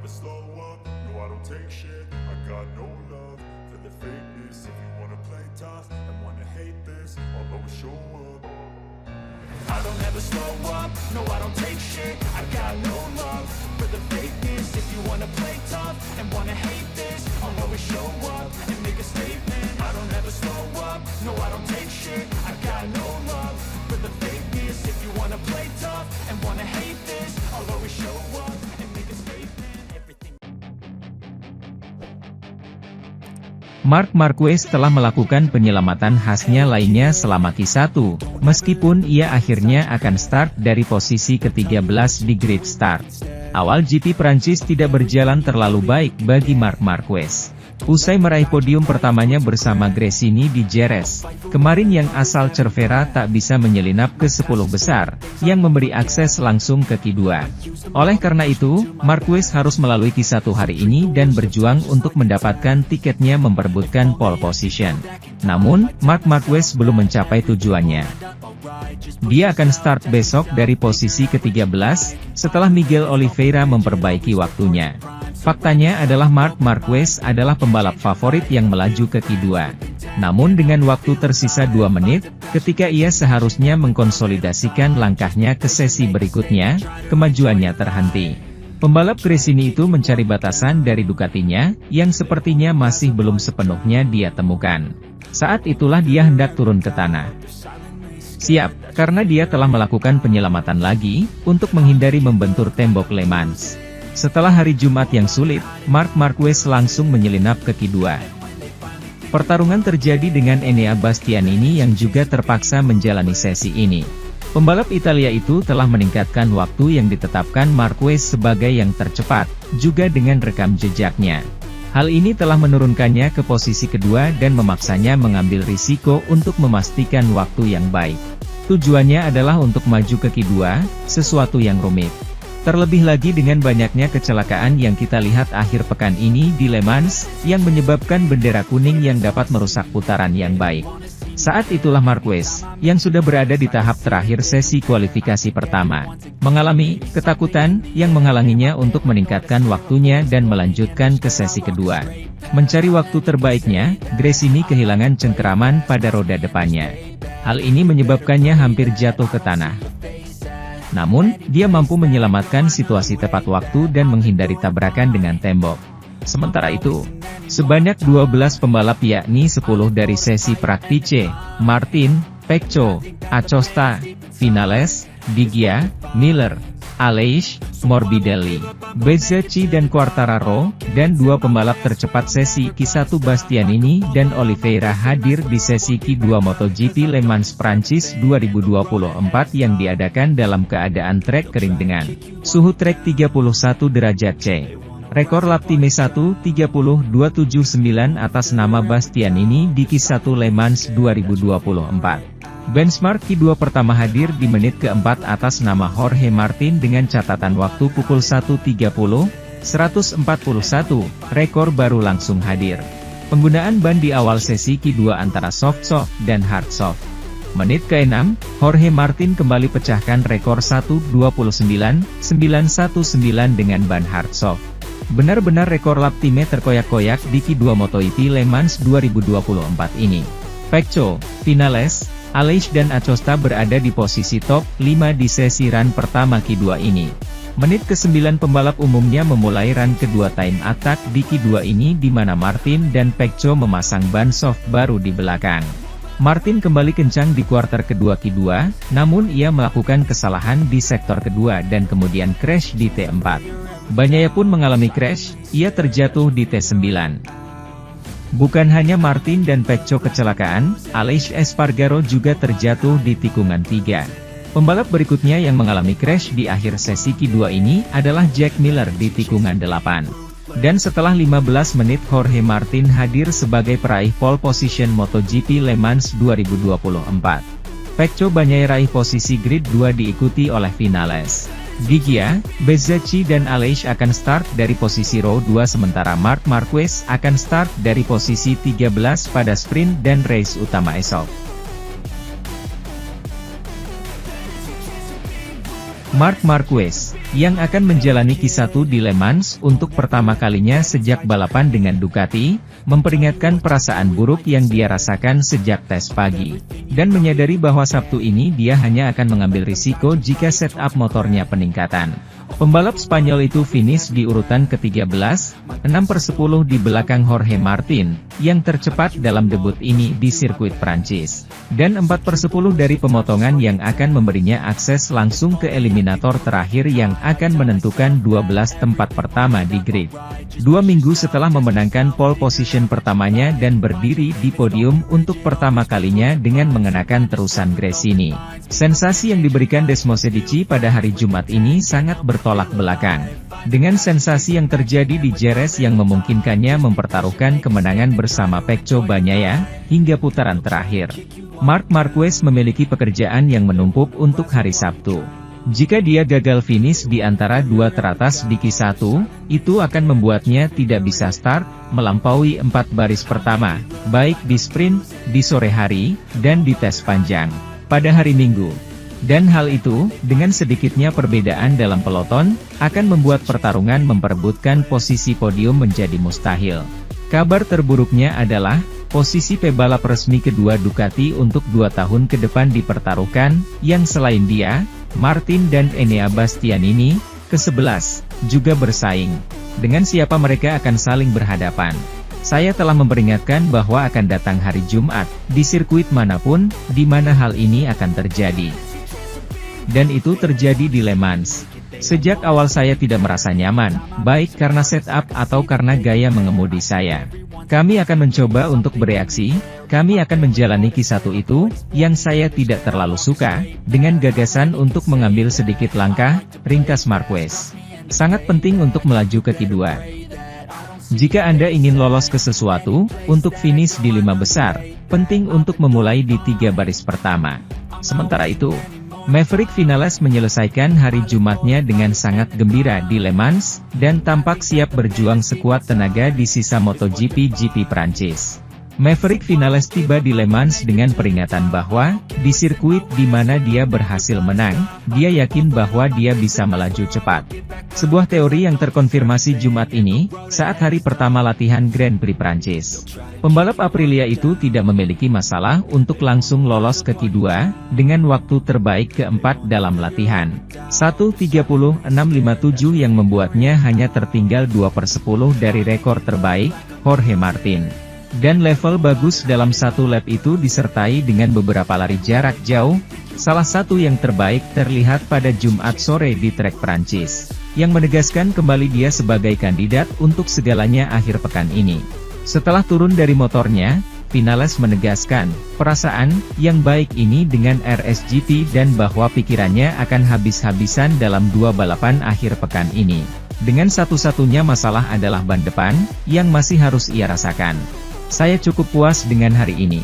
never slow up, no I don't take shit. I got no love for the fakeness. If you wanna play tough and wanna hate this, I'll always show up. I don't ever slow up, no I don't take shit. I got no love for the fakeness. If you wanna play tough and wanna hate this, I'll always show up and make a statement. I don't ever slow up, no I don't take shit. I got no love for the fakeness. If you wanna play tough and wanna hate this, I'll always show up and make a statement. Everything. Marc Marquez telah melakukan penyelamatan khasnya lainnya selama Q1, meskipun ia akhirnya akan start dari posisi ke-13 di grid start. Awal GP Prancis tidak berjalan terlalu baik bagi Marc Marquez. Usai meraih podium pertamanya bersama Gresini di Jerez, kemarin yang asal Cervera tak bisa menyelinap ke 10 besar, yang memberi akses langsung ke Q2. Oleh karena itu, Marquez harus melalui Q1 hari ini dan berjuang untuk mendapatkan tiketnya memperebutkan pole position. Namun, Marc Marquez belum mencapai tujuannya. Dia akan start besok dari posisi ke-13, setelah Miguel Oliveira memperbaiki waktunya. Faktanya adalah Marc Marquez adalah pembalap favorit yang melaju ke Q2. Namun dengan waktu tersisa 2 menit, ketika ia seharusnya mengkonsolidasikan langkahnya ke sesi berikutnya, kemajuannya terhenti. Pembalap Gresini itu mencari batasan dari Ducatinya, yang sepertinya masih belum sepenuhnya dia temukan. Saat itulah dia hendak turun ke tanah. Siap, karena dia telah melakukan penyelamatan lagi, untuk menghindari membentur tembok Le Mans. Setelah hari Jumat yang sulit, Marc Marquez langsung menyelinap ke Q2. Pertarungan terjadi dengan Enea Bastianini yang juga terpaksa menjalani sesi ini. Pembalap Italia itu telah meningkatkan waktu yang ditetapkan Marquez sebagai yang tercepat, juga dengan rekam jejaknya. Hal ini telah menurunkannya ke posisi kedua dan memaksanya mengambil risiko untuk memastikan waktu yang baik. Tujuannya adalah untuk maju ke Q2, sesuatu yang rumit. Terlebih lagi dengan banyaknya kecelakaan yang kita lihat akhir pekan ini di Le Mans, yang menyebabkan bendera kuning yang dapat merusak putaran yang baik. Saat itulah Marquez, yang sudah berada di tahap terakhir sesi kualifikasi pertama, mengalami ketakutan yang menghalanginya untuk meningkatkan waktunya dan melanjutkan ke sesi kedua. Mencari waktu terbaiknya, Gresini kehilangan cengkeraman pada roda depannya. Hal ini menyebabkannya hampir jatuh ke tanah. Namun, dia mampu menyelamatkan situasi tepat waktu dan menghindari tabrakan dengan tembok. Sementara itu, sebanyak 12 pembalap yakni 10 dari sesi praktice, Martin, Pecco, Acosta, Vinales, Digia, Miller, Aleix, Morbidelli, Bezzecchi dan Quartararo, dan 2 pembalap tercepat sesi Q1 Bastianini dan Oliveira hadir di sesi Q2 MotoGP Le Mans Prancis 2024 yang diadakan dalam keadaan trek kering dengan suhu trek 31 derajat C. Rekor lap time 1:30.279 atas nama Bastianini di Q1 Le Mans 2024. Benchmark Q2 pertama hadir di menit keempat atas nama Jorge Martin dengan catatan waktu pukul 1:30.141, rekor baru langsung hadir. Penggunaan ban di awal sesi Q2 antara soft dan hard soft. Menit ke-6, Jorge Martin kembali pecahkan rekor 1:29.919 dengan ban hard soft. Benar-benar rekor lap time terkoyak-koyak di Q2 MotoGP Le Mans 2024 ini. Pecco, Vinales, Aleix dan Acosta berada di posisi top 5 di sesi run pertama Q2 ini. Menit ke-9 pembalap umumnya memulai run kedua time attack di Q2 ini di mana Martin dan Pecco memasang ban soft baru di belakang. Martin kembali kencang di kuarter kedua Q2, namun ia melakukan kesalahan di sektor kedua dan kemudian crash di T4. Bagnaia pun mengalami crash, ia terjatuh di T9. Bukan hanya Martin dan Pecco kecelakaan, Aleix Espargaro juga terjatuh di tikungan 3. Pembalap berikutnya yang mengalami crash di akhir sesi Q2 ini adalah Jack Miller di tikungan 8. Dan setelah 15 menit Jorge Martin hadir sebagai peraih pole position MotoGP Le Mans 2024. Pecco Bagnaia raih posisi grid 2 diikuti oleh Vinales. Digia, Bezzecchi dan Aleix akan start dari posisi row 2 sementara Marc Marquez akan start dari posisi 13 pada sprint dan race utama esok. Marc Marquez, yang akan menjalani Q1 di Le Mans untuk pertama kalinya sejak balapan dengan Ducati, memperingatkan perasaan buruk yang dia rasakan sejak tes pagi, dan menyadari bahwa Sabtu ini dia hanya akan mengambil risiko jika setup motornya peningkatan. Pembalap Spanyol itu finish di urutan ke-13, 6/10 di belakang Jorge Martin, yang tercepat dalam debut ini di sirkuit Prancis, dan 4/10 dari pemotongan yang akan memberinya akses langsung ke eliminator terakhir yang akan menentukan 12 tempat pertama di grid. 2 minggu setelah memenangkan pole position pertamanya dan berdiri di podium untuk pertama kalinya dengan mengenakan terusan Gresini. Sensasi yang diberikan Desmosedici pada hari Jumat ini sangat bertolak belakang, dengan sensasi yang terjadi di Jerez yang memungkinkannya mempertaruhkan kemenangan bersama Pecco Bagnaia, hingga putaran terakhir. Marc Marquez memiliki pekerjaan yang menumpuk untuk hari Sabtu. Jika dia gagal finish di antara dua teratas di Q1, itu akan membuatnya tidak bisa start, melampaui 4 baris pertama, baik di sprint, di sore hari, dan di tes panjang pada hari Minggu. Dan hal itu, dengan sedikitnya perbedaan dalam peloton, akan membuat pertarungan memperebutkan posisi podium menjadi mustahil. Kabar terburuknya adalah, posisi pebalap resmi kedua Ducati untuk 2 tahun ke depan dipertaruhkan, yang selain dia, Martin dan Enea Bastianini, ke-11, juga bersaing. Dengan siapa mereka akan saling berhadapan? Saya telah memperingatkan bahwa akan datang hari Jumat, di sirkuit manapun, di mana hal ini akan terjadi. Dan itu terjadi di Le Mans. Sejak awal saya tidak merasa nyaman, baik karena setup atau karena gaya mengemudi saya. Kami akan mencoba untuk bereaksi, kami akan menjalani Q1 itu, yang saya tidak terlalu suka, dengan gagasan untuk mengambil sedikit langkah, ringkas Marquez. Sangat penting untuk melaju ke Q2. Jika Anda ingin lolos ke sesuatu, untuk finish di 5 besar, penting untuk memulai di 3 baris pertama. Sementara itu, Maverick Vinales menyelesaikan hari Jumatnya dengan sangat gembira di Le Mans, dan tampak siap berjuang sekuat tenaga di sisa MotoGP GP Prancis. Maverick Vinales tiba di Le Mans dengan peringatan bahwa, di sirkuit di mana dia berhasil menang, dia yakin bahwa dia bisa melaju cepat. Sebuah teori yang terkonfirmasi Jumat ini, saat hari pertama latihan Grand Prix Prancis. Pembalap Aprilia itu tidak memiliki masalah untuk langsung lolos ke Q2, dengan waktu terbaik keempat dalam latihan. 1:30.657 yang membuatnya hanya tertinggal 2/10 dari rekor terbaik, Jorge Martin. Dan level bagus dalam satu lap itu disertai dengan beberapa lari jarak jauh, salah satu yang terbaik terlihat pada Jumat sore di trek Prancis, yang menegaskan kembali dia sebagai kandidat untuk segalanya akhir pekan ini. Setelah turun dari motornya, Vinales menegaskan, perasaan yang baik ini dengan RSGP dan bahwa pikirannya akan habis-habisan dalam 2 balapan akhir pekan ini. Dengan satu-satunya masalah adalah ban depan, yang masih harus ia rasakan. Saya cukup puas dengan hari ini.